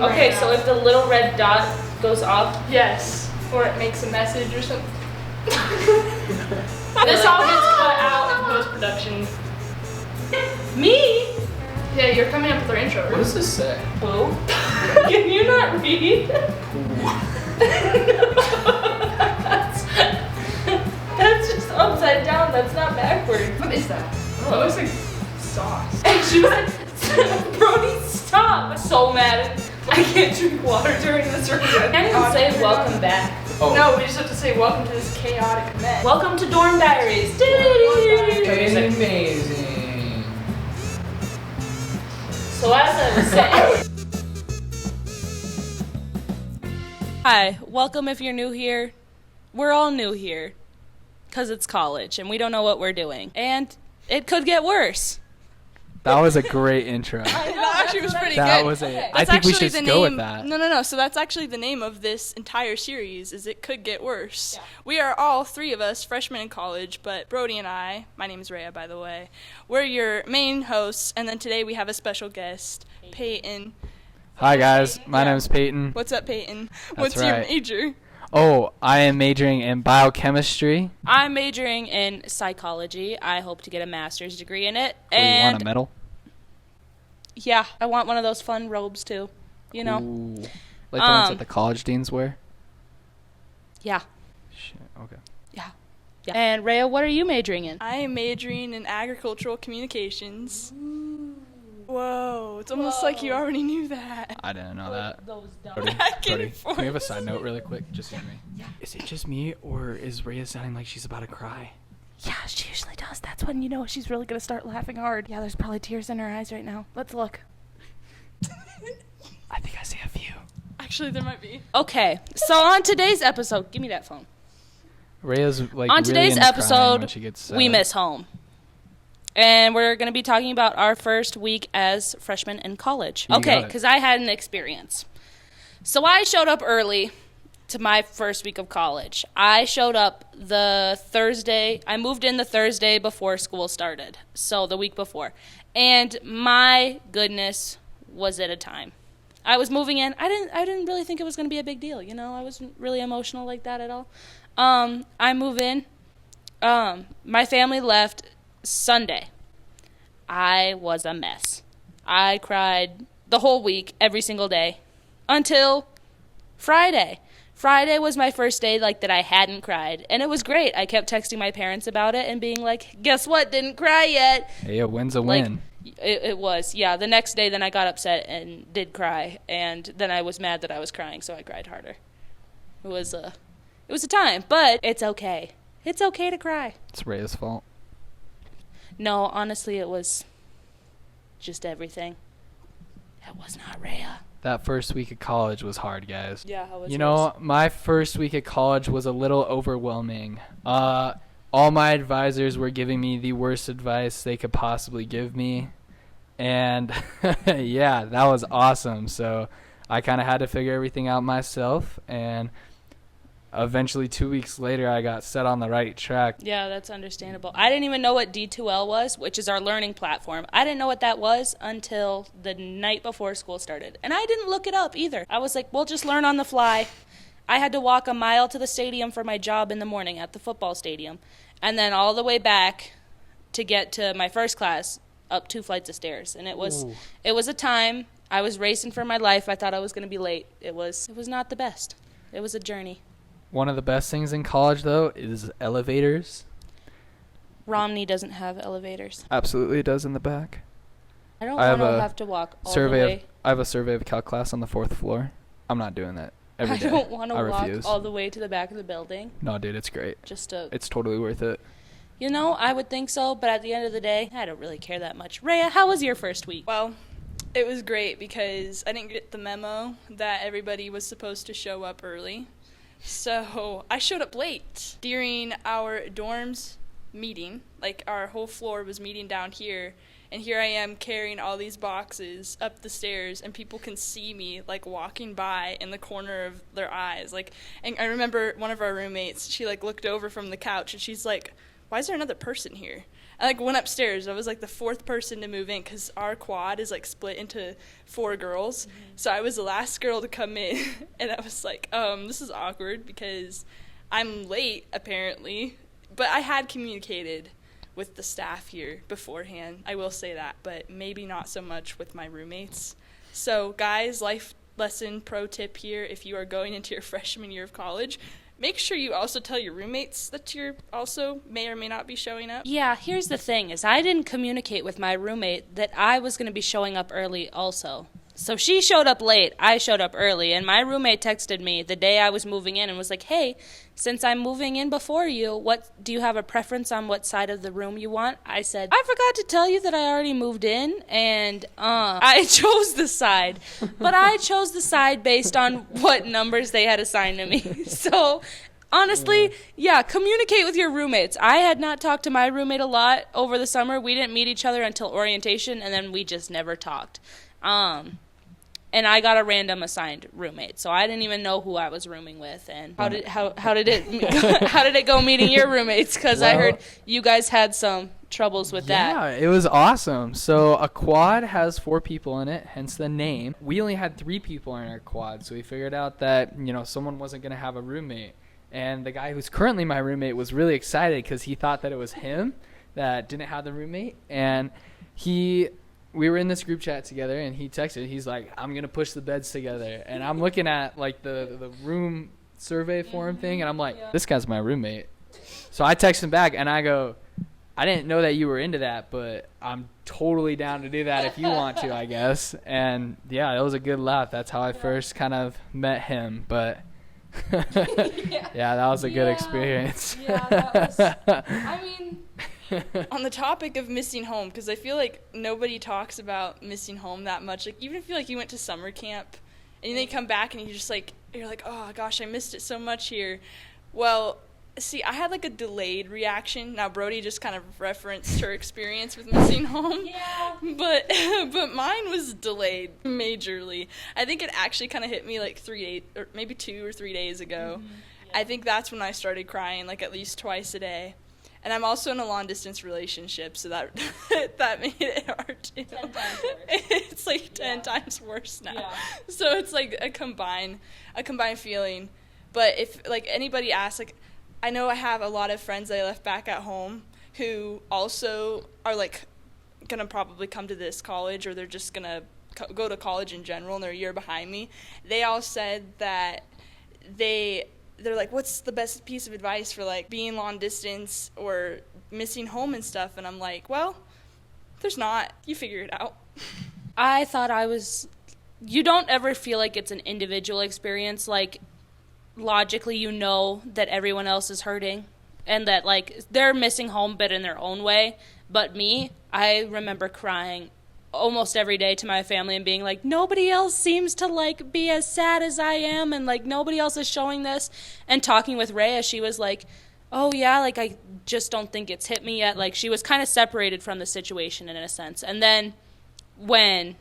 Okay, so if the little red dot goes off, yes, or it makes a message or something. This all gets cut out in post-production. Me? Yeah, you're coming up with our intro. What does this say? Who? Can you not read? That's just upside down. That's not backwards. What is that? Oh, it looks like sauce. And she was like, Brody, stop. I'm so mad. I can't drink water during this review. I can't even say welcome back. Oh. No, we just have to say welcome to this chaotic mess. Welcome to Dorm Diaries. Amazing. So as I was saying. Hi, welcome if you're new here. We're all new here. Because it's college and we don't know what we're doing. And it could get worse. That was a great intro. That actually was pretty That good. was a. That's I think we actually should the go with name- that. No. So that's actually the name of this entire series, is It Could Get Worse. Yeah. We are all three of us freshmen in college, but Brody and I, my name is Raya, by the way, we're your main hosts, and then today we have a special guest, Peyton. Hi guys, my name's Peyton. What's up, Peyton? That's What's right. your major? Oh, I am majoring in biochemistry. I'm majoring in psychology. I hope to get a master's degree in it. Do you And want a medal? yeah, I want one of those fun robes too. You know? Ooh. Like the ones that the college deans wear? Yeah. Shit, okay. Yeah. And Rhea, what are you majoring in? I am majoring in agricultural communications. Whoa, it's almost like you already knew that. I didn't know that. Those dumb. Brody, Back and Brody, forth. can we have a side note really quick? Just hear me. Yeah. Is it just me, or is Rhea sounding like she's about to cry? Yeah, she usually does. That's when you know she's really going to start laughing hard. Yeah, there's probably tears in her eyes right now. Let's look. I think I see a few. Actually, there might be. Okay, so on today's episode, give me that phone. Rhea's like On really today's into crying episode, when she gets sad. we miss home. And we're going to be talking about our first week as freshmen in college. You Okay, got it. because I had an experience. So I showed up early to my first week of college. I showed up the Thursday. I moved in the Thursday before school started, so the week before. And my goodness, was it a time. I was moving in. I didn't really think it was going to be a big deal, you know. I wasn't really emotional like that at all. I move in. My family left Sunday. I was a mess. I cried the whole week, every single day, until Friday. Friday was my first day that I hadn't cried, and it was great. I kept texting my parents about it and being like, guess what, didn't cry yet. Hey, a win's a Like, win. It was, yeah. The next day, then I got upset and did cry, and then I was mad that I was crying, so I cried harder. It was a time, but it's okay. It's okay to cry. It's Rhea's fault. No, honestly, it was just everything. It was not Rhea. That first week of college was hard, guys. Yeah, how was You know, my first week at college was a little overwhelming. All my advisors were giving me the worst advice they could possibly give me. And yeah, that was awesome. So I kind of had to figure everything out myself. And eventually 2 weeks later, I got set on the right track. Yeah, that's understandable. I didn't even know what D2L was, which is our learning platform. I didn't know what that was until the night before school started. And I didn't look it up either. I was like, we'll just learn on the fly. I had to walk a mile to the stadium for my job in the morning at the football stadium, and then all the way back to get to my first class up 2 flights of stairs. And it was a time. I was racing for my life. I thought I was going to be late. It was not the best. It was a journey. One of the best things in college, though, is elevators. Romney doesn't have elevators. Absolutely, it does in the back. I don't I want have to a have to walk all the way. I have a survey of calc class on the 4th floor. I'm not doing that every I day. don't want to I walk refuse. all the way to the back of the building No, dude, it's great. just to, It's totally worth it. you know, I would think so, but at the end of the day, I don't really care that much. Rhea, how was your first week? Well, it was great because I didn't get the memo that everybody was supposed to show up early. So I showed up late during our dorms meeting. Like, our whole floor was meeting down here, and here I am carrying all these boxes up the stairs, and people can see me, like, walking by in the corner of their eyes. Like, and I remember one of our roommates, she, like, looked over from the couch, and she's like, why is there another person here? I like went upstairs. I was like the fourth person to move in because our quad is like split into 4 girls. So I was the last girl to come in, and I was like, this is awkward because I'm late apparently, but I had communicated with the staff here beforehand. I will say that, but maybe not so much with my roommates. So guys, life lesson pro tip here: if you are going into your freshman year of college, make sure you also tell your roommates that you're also may or may not be showing up. Yeah, here's the thing is I didn't communicate with my roommate that I was going to be showing up early also. So she showed up late, I showed up early, and my roommate texted me the day I was moving in and was like, hey, since I'm moving in before you, what do you have a preference on what side of the room you want? I said, I forgot to tell you that I already moved in, and I chose the side. But I chose the side based on what numbers they had assigned to me. So honestly, yeah, communicate with your roommates. I had not talked to my roommate a lot over the summer. We didn't meet each other until orientation, and then we just never talked. And I got a random assigned roommate, so I didn't even know who I was rooming with. And how did it go meeting your roommates? Because I heard you guys had some troubles with that. Yeah, it was awesome. So a quad has 4 people in it, hence the name. We only had 3 people in our quad, so we figured out that someone wasn't going to have a roommate. And the guy who's currently my roommate was really excited because he thought that it was him that didn't have the roommate, and we were in this group chat together, and he texted. He's like, I'm going to push the beds together. And I'm looking at, like, the room survey form thing, and I'm like, this guy's my roommate. So I text him back, and I go, I didn't know that you were into that, but I'm totally down to do that if you want to, I guess. And, yeah, it was a good laugh. That's how I first kind of met him. But, yeah, that was a good experience. Yeah, that was, I mean... On the topic of missing home, because I feel like nobody talks about missing home that much. Like, even if you you went to summer camp and then you come back and you're like, oh gosh, I missed it so much here. Well, see, I had like a delayed reaction. Now Brody just kind of referenced her experience with missing home. Yeah. But mine was delayed majorly. I think it actually kind of hit me like 3 days, or maybe 2 or 3 days ago. I think that's when I started crying, like at least twice a day. And I'm also in a long-distance relationship, so that that made it hard, too. 10 times worse. It's like 10 times worse now. Yeah. So it's like a combined feeling. But if, like, anybody asks, like, I know I have a lot of friends that I left back at home who also are, like, going to probably come to this college, or they're just going to go to college in general, and they're a year behind me. They all said that they're like, what's the best piece of advice for, like, being long distance or missing home and stuff? And I'm like, well, there's not. You figure it out. I thought you don't ever feel like it's an individual experience. Like, logically, you know that everyone else is hurting and that, like, they're missing home but in their own way. But me, I remember crying almost every day to my family and being like, nobody else seems to, like, be as sad as I am, and, like, nobody else is showing this. And talking with Raya, she was like, oh yeah, like, I just don't think it's hit me yet. Like, she was kind of separated from the situation in a sense. And then when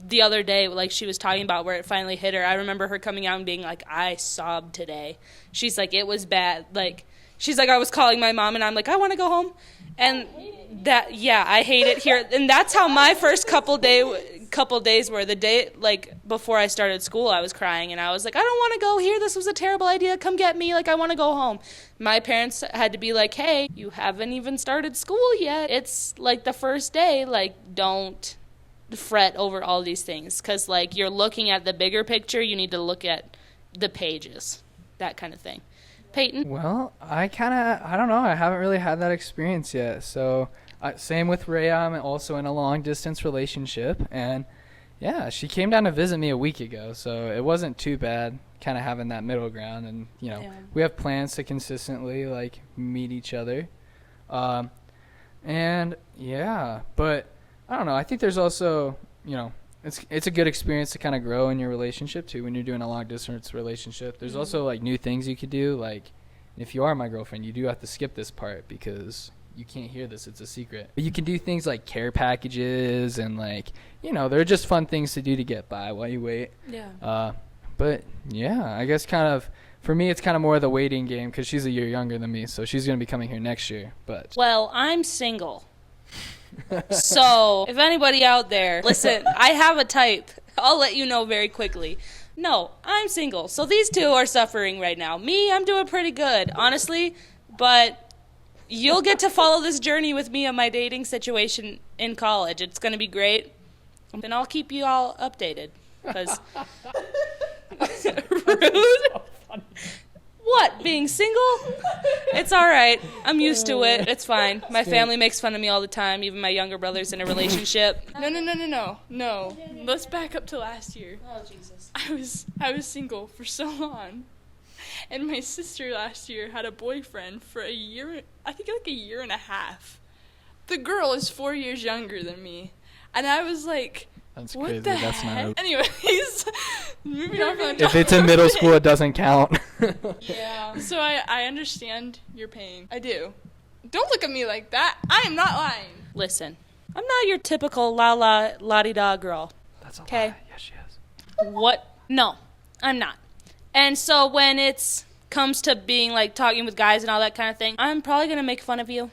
the other day, like, she was talking about where it finally hit her, I remember her coming out and being like, I sobbed today. She's like, it was bad. Like, she's like, I was calling my mom and I'm like, I want to go home. And I hate it here. And that's how my first couple days were. The day, like, before I started school, I was crying and I was like, I don't want to go here. This was a terrible idea. Come get me. Like, I want to go home. My parents had to be like, hey, you haven't even started school yet. It's, like, the first day. Like, don't fret over all these things. Because, like, you're looking at the bigger picture. You need to look at the pages. That kind of thing. Peyton? Well, I don't know. I haven't really had that experience yet. So, same with Raya. I'm also in a long-distance relationship. And, yeah, she came down to visit me a week ago. So, it wasn't too bad kind of having that middle ground. And, we have plans to consistently, like, meet each other. And, yeah. But, I don't know. I think there's also, it's a good experience to kind of grow in your relationship too when you're doing a long distance relationship. There's also like new things you could do. Like if you are my girlfriend, you do have to skip this part because you can't hear this. It's a secret. But you can do things like care packages and like, they're just fun things to do to get by while you wait. Yeah. But yeah, I guess kind of for me, it's kind of more of the waiting game because she's a year younger than me. So she's going to be coming here next year. But well, I'm single. So, if anybody out there, listen, I have a type. I'll let you know very quickly. No, I'm single. So these two are suffering right now. Me, I'm doing pretty good, honestly. But you'll get to follow this journey with me on my dating situation in college. It's going to be great. And I'll keep you all updated. Because... Rude. What? Being single? It's all right. I'm used to it. It's fine. My family makes fun of me all the time. Even my younger brother's in a relationship. No. Let's back up to last year. Oh, Jesus. I was single for so long. And my sister last year had a boyfriend for a year, I think like a year and a half. The girl is 4 years younger than me. And I was like, That's what crazy. the That's heck? not. Anyways, moving on from If it's in middle school, it doesn't count. Yeah. So I understand your pain. I do. Don't look at me like that. I am not lying. Listen, I'm not your typical la-di-da girl. That's a Okay. lie. Yes, she is. What? No, I'm not. And so when it comes to being like talking with guys and all that kind of thing, I'm probably going to make fun of you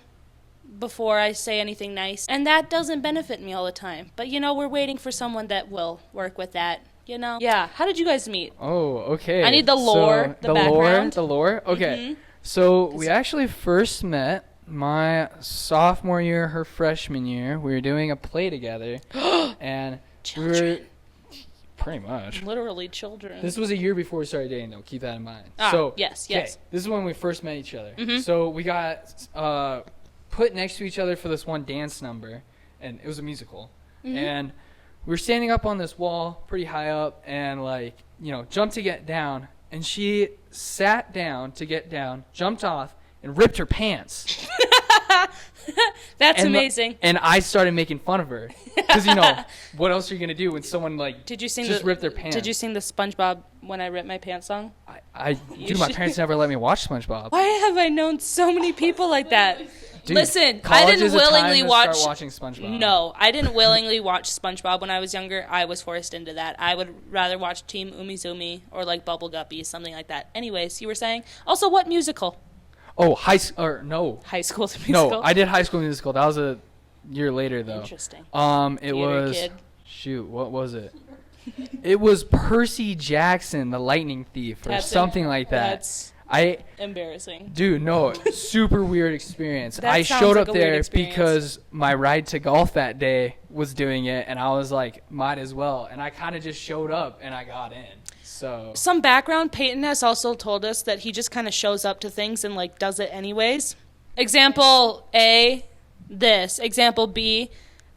before I say anything nice. And that doesn't benefit me all the time. But, we're waiting for someone that will work with that, Yeah. How did you guys meet? Oh, okay. I need the lore, the background. The lore? Okay. Mhm. So we actually first met my sophomore year, her freshman year. We were doing a play together. And we were... Pretty much. Literally children. This was a year before we started dating, though. Keep that in mind. Yes. Okay, this is when we first met each other. Mhm. So we got put next to each other for this one dance number, and it was a musical. Mhm. And we were standing up on this wall, pretty high up, and jumped to get down. And she sat down to get down, jumped off, and ripped her pants. That's And amazing. And I started making fun of her. Because, what else are you going to do when someone, Did you sing just ripped their pants? Did you sing the SpongeBob When I Ripped My Pants song? My parents never let me watch SpongeBob. Why have I known so many people like that? Dude, Listen, I college didn't is a time willingly to watch. start watching SpongeBob. No, I didn't willingly watch SpongeBob when I was younger. I was forced into that. I would rather watch Team Umizoomi or like Bubble Guppies, something like that. Anyways, you were saying. Also, what musical? Oh, no. High School the Musical. No, I did High School Musical. That was a year later, though. Interesting. It Theater was... kid. Shoot, what was it? It was Percy Jackson, the Lightning Thief, or something like that. That's embarrassing. Dude, no, super weird experience. That I sounds showed like up a weird there experience. because my ride to golf that day was doing it, and I was like, might as well. And I kind of just showed up, and I got in. So Some background, Peyton has also told us that he just kind of shows up to things and like does it anyways. Example A, this. Example B,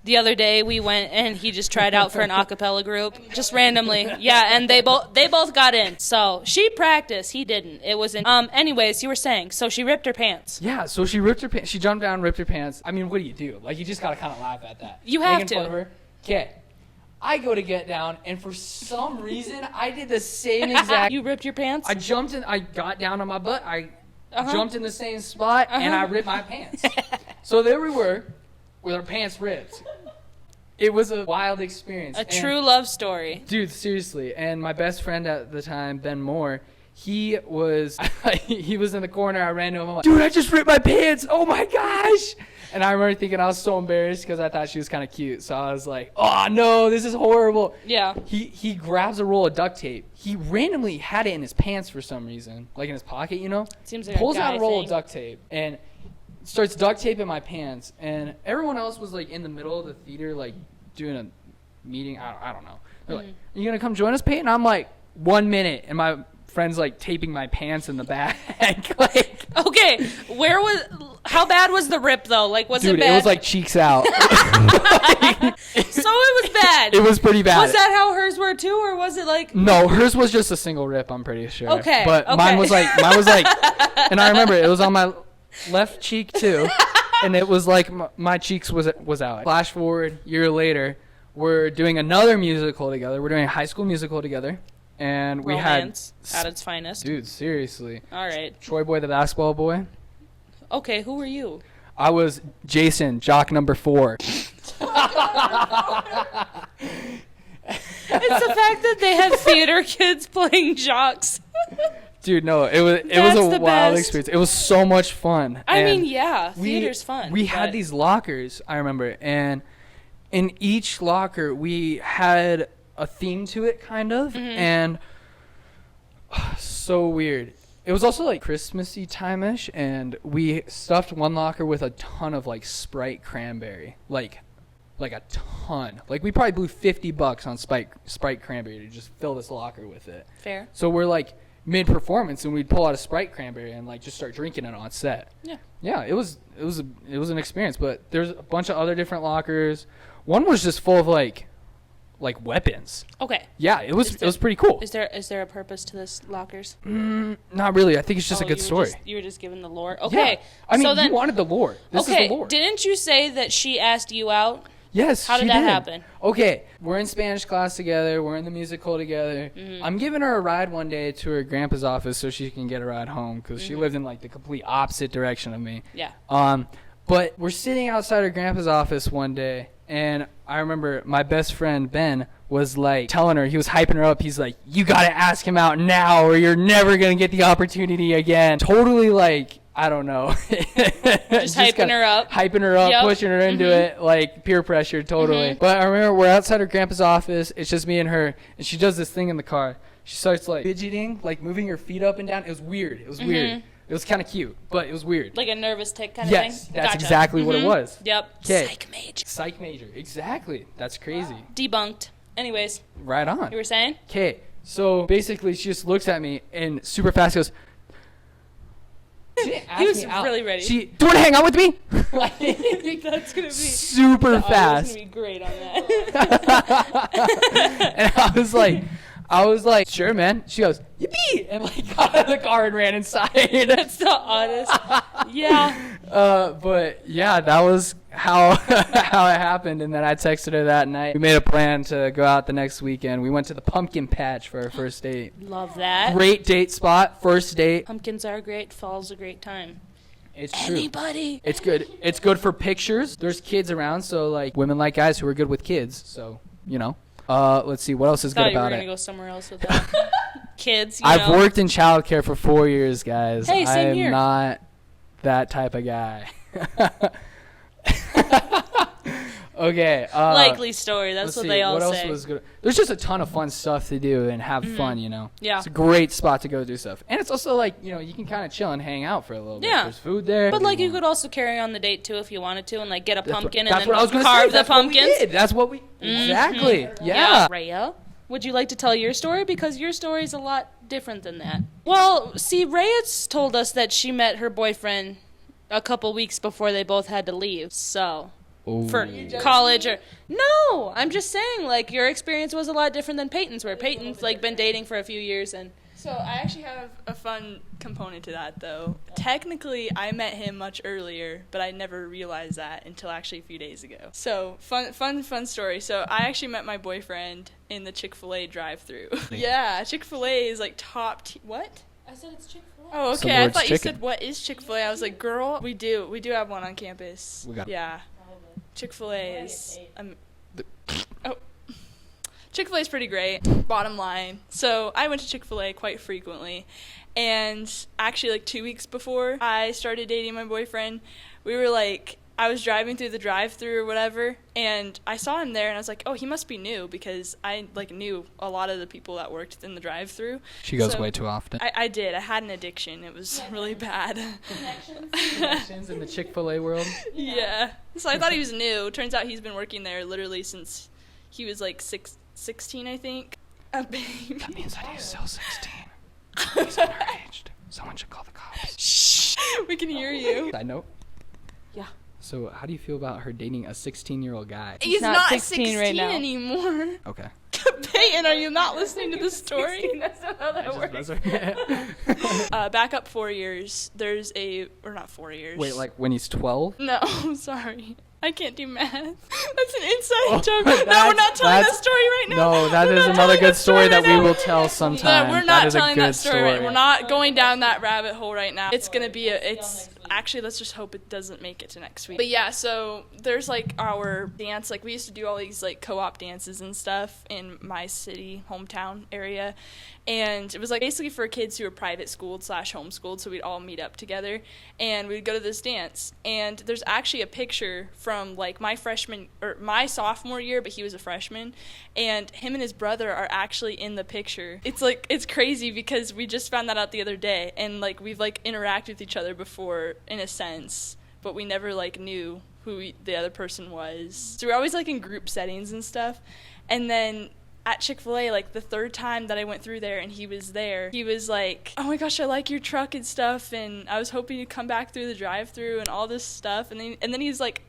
the other day we went and he just tried out for an a cappella group just randomly. Yeah, and they both got in. So she practiced, he didn't. It was anyways, you were saying, so she ripped her pants. yeah, so she ripped her pants. She jumped down, ripped her pants. I mean, what do you do? Like, you just gotta kind of laugh at that. You have Making to. fun of her. Okay. I go to get down, and for some reason, I did the same exact. You ripped your pants? I jumped in. I got down on my butt. I Uh-huh. jumped in the same spot, and I ripped my pants. So there we were, with our pants ripped. It was a wild experience. A true love story. Dude, seriously. And my best friend at the time, Ben Moore, he was in the corner. I ran to him. I'm like, dude, I just ripped my pants. Oh my gosh. And I remember thinking I was so embarrassed because I thought she was kind of cute. So I was like, oh no, this is horrible. Yeah. He grabs a roll of duct tape. He randomly had it in his pants for some reason, like in his pocket, Seems like Pulls a guy out a roll thing. of duct tape and starts duct taping my pants. And everyone else was like in the middle of the theater, like doing a meeting. I don't know. They're like, "Are you gonna come join us, Peyton?" I'm like, 1 minute, and my friend's like taping my pants in the back. Like, Okay, how bad was the rip though? Like, was dude, it bad? it was like cheeks out. So it was bad. It was pretty bad. Was that how hers were too, or was it like? No, hers was just a single rip, I'm pretty sure. Okay, But okay. mine was like, and I remember it was on my left cheek too, and it was like my cheeks was out. Flash forward, year later, we're doing another musical together. We're doing a High School Musical together, and we Romance had, at its finest. dude, seriously, All right. Troy Boy the basketball boy. Okay, who were you? I was Jason, jock number 4. It's the fact that they had theater kids playing jocks. Dude, no, it was That's a the wild best. experience. It was so much fun. I And mean, yeah, theater's fun. We had but- these lockers, I remember, and in each locker we had a theme to it, kind of, and so weird. It was also like Christmassy time-ish, and we stuffed one locker with a ton of like Sprite cranberry, like a ton. Like we probably blew $50 on Sprite cranberry to just fill this locker with it. Fair. So we're like mid-performance, and we'd pull out a Sprite cranberry and like just start drinking it on set. Yeah, it was an experience. But there's a bunch of other different lockers. One was just full of like weapons. Okay. Yeah, it was pretty cool. Is there a purpose to this lockers? Not really. I think it's just a good story. You were just given the lore. Okay. Yeah. I mean, so then, you wanted the lore. This is the lore. Didn't you say that she asked you out? Yes, How did she that happen? Okay, we're in Spanish class together. We're in the musical together. I'm giving her a ride one day to her grandpa's office so she can get a ride home because she lived in like the complete opposite direction of me. Yeah. But we're sitting outside her grandpa's office one day, and I remember my best friend Ben was like telling her, he was hyping her up. He's like, "You gotta ask him out now, or you're never gonna get the opportunity again." Totally like, I don't know. Just hyping her up. Hyping her up, Yep. pushing her into it, like peer pressure, totally. But I remember we're outside her grandpa's office. It's just me and her, and she does this thing in the car. She starts like fidgeting, like moving her feet up and down. It was weird. It was weird. It was kind of cute, but it was weird. Like a nervous tick kind of thing? Yes, that's Gotcha. exactly what it was. Yep. 'Kay. Psych major. Psych major. Exactly. That's crazy. Debunked. Anyways, Right on. you were saying? Okay, so basically she just looks at me and super fast goes, she didn't ask He was me out. really ready. Do you want to hang out with me? That's going to be... Super the fast. going to be great on that. And I was like, sure, man. She goes, yippee! And like got out of the car and ran inside. That's the oddest. Yeah. But yeah, that was how how it happened. And then I texted her that night. We made a plan to go out the next weekend. We went to the pumpkin patch for our first date. Love that. Great date spot, first date. Pumpkins are great. Fall's a great time. It's true. Anybody. It's good. It's good for pictures. There's kids around, so like women like guys who are good with kids. So, you know. Let's see what else is good Thought you were about going to it. go somewhere else with that. Kids, I've worked in childcare for 4 years, guys. Hey, same I am here. not that type of guy. Okay. Likely story. That's let's what see, they all what else say. was good? There's just a ton of fun stuff to do and have fun, you know. Yeah. It's a great spot to go do stuff. And it's also like, you know, you can kind of chill and hang out for a little bit. Yeah. There's food there. But like you could also carry on the date too if you wanted to and like get a pumpkin and That's then what I was gonna carve say. the pumpkins. That's what we Exactly. Yeah. Raya, would you like to tell your story? Because your story is a lot different than that. Well, see, Raya's told us that she met her boyfriend a couple weeks before they both had to leave. So, for college or... No! I'm just saying, like, your experience was a lot different than Peyton's, where Peyton's, like, been dating for a few years and... So I actually have a fun component to that, though. Technically, I met him much earlier, but I never realized that until actually a few days ago. So fun story. So I actually met my boyfriend in the Chick-fil-A drive-thru. Yeah, Chick-fil-A is like what? I said it's Chick-fil-A. Oh, Some okay. I words thought you chicken. said what is Chick-fil-A. I was like, girl, we do have one on campus. We got it. Yeah, Chick-fil-A is. Chick-fil-A is pretty great, bottom line. So I went to Chick-fil-A quite frequently. And actually, like 2 weeks before I started dating my boyfriend, I was driving through the drive-thru or whatever, and I saw him there, and I was like, oh, he must be new, because I, like, knew a lot of the people that worked in the drive-thru. She goes So way too often. I did. I had an addiction. It was really bad. Connections in the Chick-fil-A world. Yeah. So I thought he was new. Turns out he's been working there literally since he was, like, 16, I think. A baby. That means that he's still 16. He's underaged. Someone should call the cops. Shh. We can hear you. Side note. Yeah. So how do you feel about her dating a 16-year-old guy? He's not not 16 16 right now. anymore. Okay. Peyton, are you not listening to the story? That's not how that works. Back up 4 years. There's or not 4 years. Wait, like when he's 12? No, sorry. I can't do math. That's an inside joke. No, we're that's- not telling that story right now. No, that We're is not another telling good story that we right now. will tell sometime. No, we're not that is telling a good that story. Right. We're not going down that rabbit hole right now. It's gonna be actually, let's just hope it doesn't make it to next week. But yeah, so there's like our dance. Like we used to do all these like co-op dances and stuff in my city, hometown area. And it was like basically for kids who were private schooled / homeschooled, so we'd all meet up together and we'd go to this dance. And there's actually a picture from like my sophomore year, but he was a freshman, and him and his brother are actually in the picture. It's crazy because we just found that out the other day, and like we've like interacted with each other before in a sense, but we never like knew who the other person was. So we're always like in group settings and stuff. And then at Chick-fil-A, like the third time that I went through there and he was there, he was like, oh my gosh, I like your truck and stuff, and I was hoping you'd come back through the drive-thru and all this stuff. And then he's like,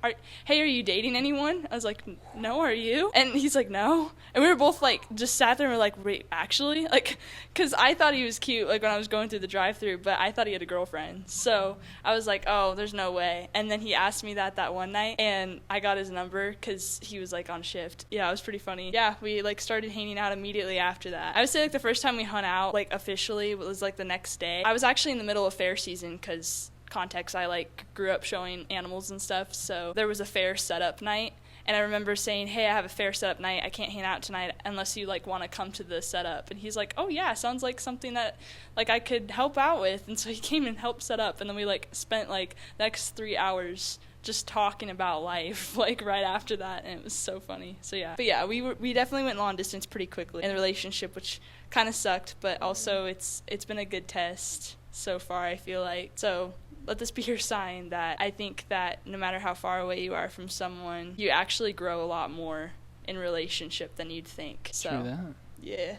hey, are you dating anyone? I was like, no, are you? And he's like, no. And we were both like, just sat there and we're like, wait, actually? Like, because I thought he was cute, like when I was going through the drive-thru, but I thought he had a girlfriend. So I was like, oh, there's no way. And then he asked me that one night, and I got his number because he was like on shift. Yeah, it was pretty funny. Yeah, we like started hanging out immediately after that. I would say like the first time we hung out like officially was like the next day. I was actually in the middle of fair season because context, I like grew up showing animals and stuff, so there was a fair setup night. And I remember saying, hey, I have a fair setup night. I can't hang out tonight unless you like want to come to the setup. And he's like, oh yeah, sounds like something that like I could help out with. And so he came and helped set up. And then we like spent like the next 3 hours just talking about life like right after that, and it was so funny. So yeah, but yeah, we definitely went long distance pretty quickly in the relationship, which kind of sucked, but also it's been a good test so far, I feel like. So let this be your sign that I think that no matter how far away you are from someone, you actually grow a lot more in relationship than you'd think. So True that. Yeah.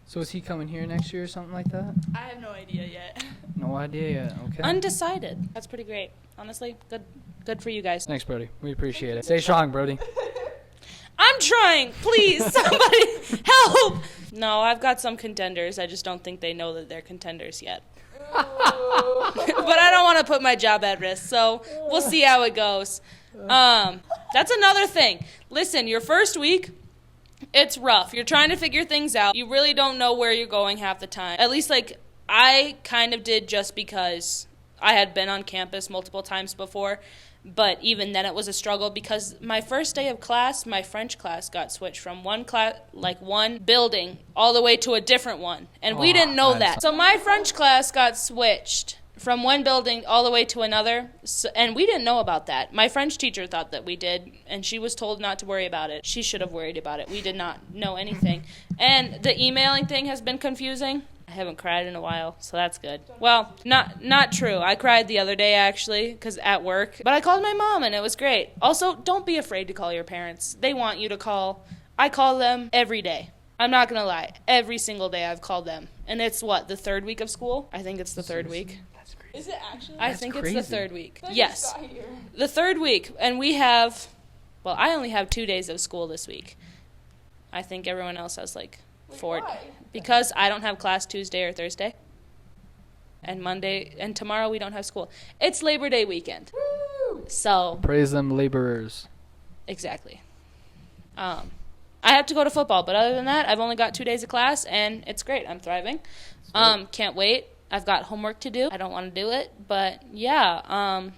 So is he coming here next year or something like that? I have no idea yet. No idea yet. Okay. Undecided. That's pretty great. Honestly, good for you guys. Thanks, Brody. We appreciate it. Stay strong, Brody. I'm trying. Please, somebody help. No, I've got some contenders. I just don't think they know that they're contenders yet. But I don't want to put my job at risk, so we'll see how it goes. That's another thing. Listen, your first week, it's rough. You're trying to figure things out. You really don't know where you're going half the time. At least, like, I kind of did just because I had been on campus multiple times before. But even then it was a struggle because my first day of class, my French class got switched from one building all the way to a different one. And we didn't know that. So my French class got switched from one building all the way to another, and we didn't know about that. My French teacher thought that we did, and she was told not to worry about it. She should have worried about it. We did not know anything. And the emailing thing has been confusing. I haven't cried in a while, so that's good. Well, not true. I cried the other day, actually, because at work. But I called my mom, and it was great. Also, don't be afraid to call your parents. They want you to call. I call them every day. I'm not going to lie. Every single day I've called them. And it's, the third week of school? I think it's the third week. That's crazy. Is it actually? I think crazy. it's the third week. I Yes. just got here. The third week. And we have, I only have 2 days of school this week. I think everyone else has, 4. Why? Because I don't have class Tuesday or Thursday. And Monday and tomorrow we don't have school. It's Labor Day weekend. Woo! So, Praise them, laborers. exactly. I have to go to football, but other than that, I've only got 2 days of class, and it's great. I'm thriving. Can't wait. I've got homework to do. I don't want to do it, but yeah,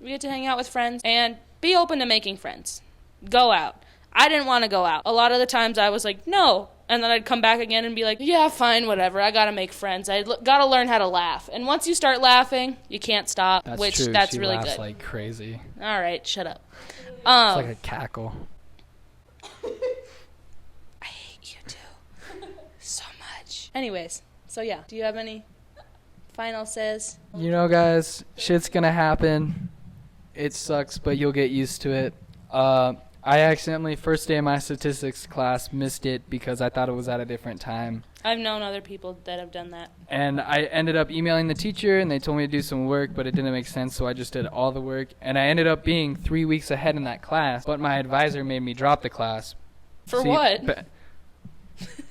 we get to hang out with friends and be open to making friends. Go out. I didn't want to go out. A lot of the times I was like, no. And then I'd come back again and be like, yeah, fine, whatever. I got to make friends. I got to learn how to laugh. And once you start laughing, you can't stop, That's true. That's she really laughs good. like crazy. All right, shut up. It's like a cackle. I hate you too. So much. Anyways, so yeah. Do you have any final says? You know, guys, shit's gonna happen. It sucks, but you'll get used to it. I accidentally, first day of my statistics class, missed it because I thought it was at a different time. I've known other people that have done that. And I ended up emailing the teacher, and they told me to do some work, but it didn't make sense, so I just did all the work. And I ended up being 3 weeks ahead in that class, but my advisor made me drop the class. For what?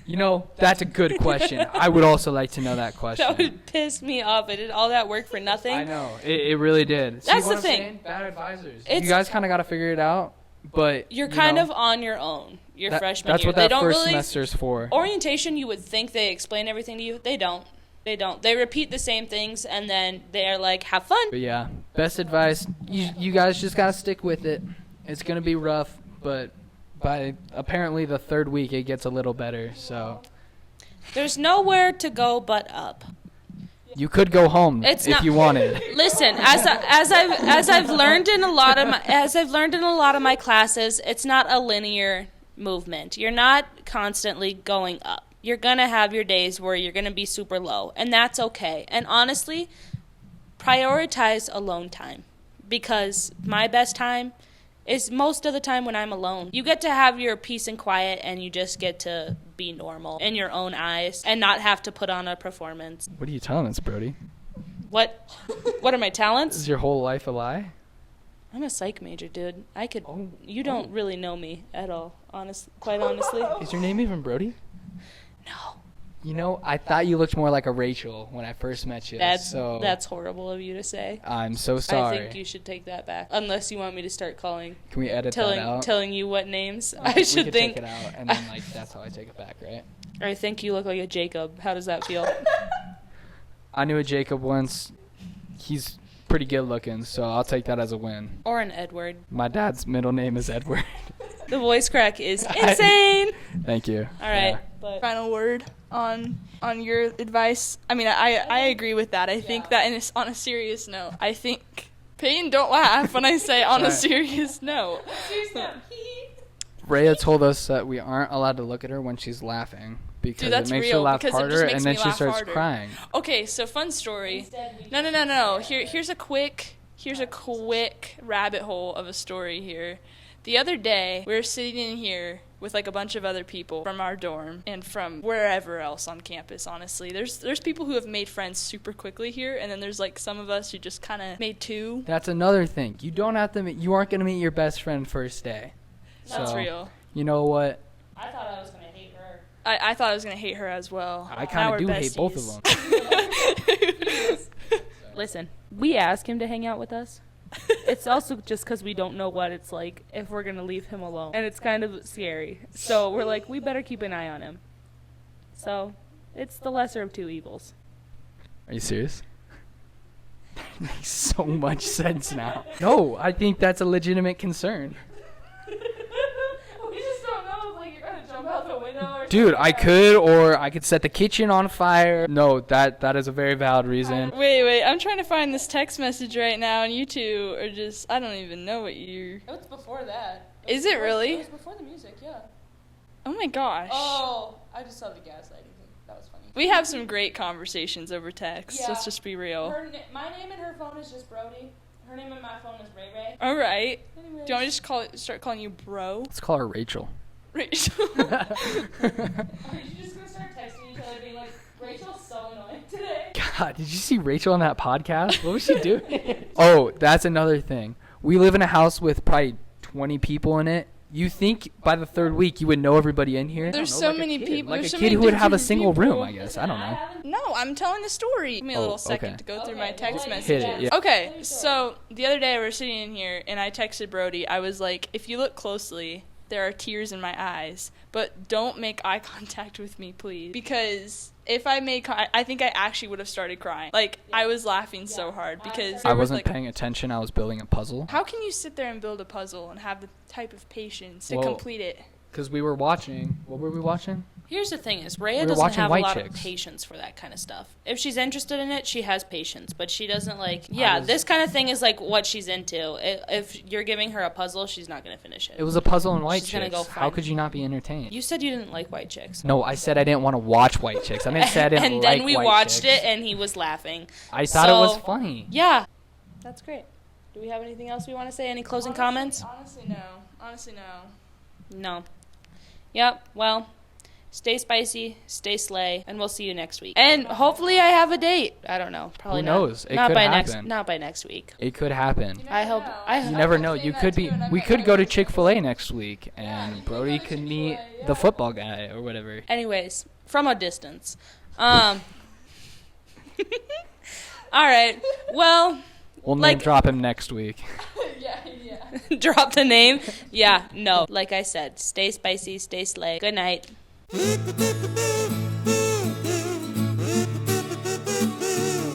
You know, that's a good question. I would also like to know that question. That would piss me off. I did all that work for nothing. I know. It really did. That's See what the I'm thing. saying? Bad advisors. It's- You guys kind of got to figure it out, but You're you kind know, of on your own your freshman that's year. what They that don't first really semester's for. orientation. You would think they explain everything to you. They don't. They don't. They repeat the same things, and then they're like, "Have fun." But yeah, best advice, you guys just got to stick with it. It's going to be rough, but by apparently the third week it gets a little better, so There's nowhere to go but up. You could go home It's if not- you wanted. Listen, as I've learned in a lot of my classes, it's not a linear movement. You're not constantly going up. You're going to have your days where you're going to be super low, and that's okay. And honestly, prioritize alone time, because my best time is most of the time when I'm alone. You get to have your peace and quiet, and you just get to be normal in your own eyes and not have to put on a performance. What are you telling us, Brody? What are my talents? Is your whole life a lie? I'm a psych major, dude. Oh. You don't really know me at all, quite honestly. Is your name even Brody? No. You know, I thought you looked more like a Rachel when I first met you. That's horrible of you to say. I'm so sorry. I think you should take that back. Unless you want me to start calling, Can we edit that out? telling you what names We I should could think. take it out, and then that's how I take it back, right? I think you look like a Jacob. How does that feel? I knew a Jacob once. He's pretty good looking, so I'll take that as a win. Or an Edward. My dad's middle name is Edward. The voice crack is insane. Thank you. All right. Yeah. But Final word on your advice. I mean, I agree with that. I think that on a serious note, I think Peyton, don't laugh when I say on a serious note. Raya told us that we aren't allowed to look at her when she's laughing because Dude, that's it makes her real, laugh because it just harder, makes and then me she laugh starts harder. crying. Okay, so fun story. No. Here's a quick rabbit hole of a story here. The other day, we were sitting in here with like a bunch of other people from our dorm and from wherever else on campus, honestly. There's people who have made friends super quickly here, and then there's like some of us who just kind of made two. That's another thing. You don't have to. You aren't gonna meet your best friend first day. That's So, real. You know what? I thought I was gonna hate her. I thought I was going to hate her as well. I kind of do hate both of them. Listen, we ask him to hang out with us. It's also just because we don't know what it's like if we're going to leave him alone. And it's kind of scary. So we're like, we better keep an eye on him. So it's the lesser of two evils. Are you serious? That makes so much sense now. No, I think that's a legitimate concern. We just don't know if you're going to jump out the window or Dude, I could, or I could set the kitchen on fire. No, that is a very valid reason. Wait, I'm trying to find this text message right now, and you two are just, I don't even know what you're... It was before that. Is it really? It was before the music, yeah. Oh my gosh. Oh, I just saw the gaslighting thing. That was funny. We have some great conversations over text, Yeah. let's just be real. My name in her phone is just Brody. Her name in my phone is Ray Ray. Alright. Anyways. Do you want me to just start calling you bro? Let's call her Rachel. Rachel. Are you just going to start texting each other being like, Rachel's so annoying today? God, did you see Rachel on that podcast? What was she doing? Oh, that's another thing. We live in a house with probably 20 people in it. You think by the third week you would know everybody in here? There's I don't know, so many kid. people. Like There's a so kid many who would have a different single people. room, I guess. I don't know. No, I'm telling the story. Give me a little second okay. to go through my Okay, text well, messages. Hit it, yeah. Okay, so the other day we were sitting in here and I texted Brody. I was like, if you look closely, there are tears in my eyes, but don't make eye contact with me, please. Because if I made I think I actually would have started crying. Like, I was laughing so hard because I there was, wasn't like, paying attention. I was building a puzzle. How can you sit there and build a puzzle and have the type of patience to Well, complete it? Because we were watching. What were we watching? Here's the thing is, We Raya were doesn't watching have a White lot of Chicks. patience for that kind of stuff. If she's interested in it, she has patience, but she doesn't was- this kind of thing is like what she's into. If you're giving her a puzzle, she's not going to finish it. It was a puzzle in White She's gonna Chicks. go How find- could you not be entertained? You said you didn't like White Chicks. No, I said I didn't want to watch White Chicks. I didn't say I didn't And like then we White watched Chicks. it and he was laughing. I thought it was So- funny. Yeah. That's great. Do we have anything else we want to say? Any closing comments? Honestly, no. No. Yep. Well, stay spicy, stay slay, and we'll see you next week. And hopefully I have a date. I don't know. Probably Who not. knows? It not could by happen. Not by next week. It could happen. I hope. You never know. You could be. We could go to Chick-fil-A next week, and Brody could meet the football guy or whatever. Anyways, from a distance. All right. Well, We'll name like- drop him next week. drop the name. Yeah. No. Like I said, stay spicy, stay slay. Good night.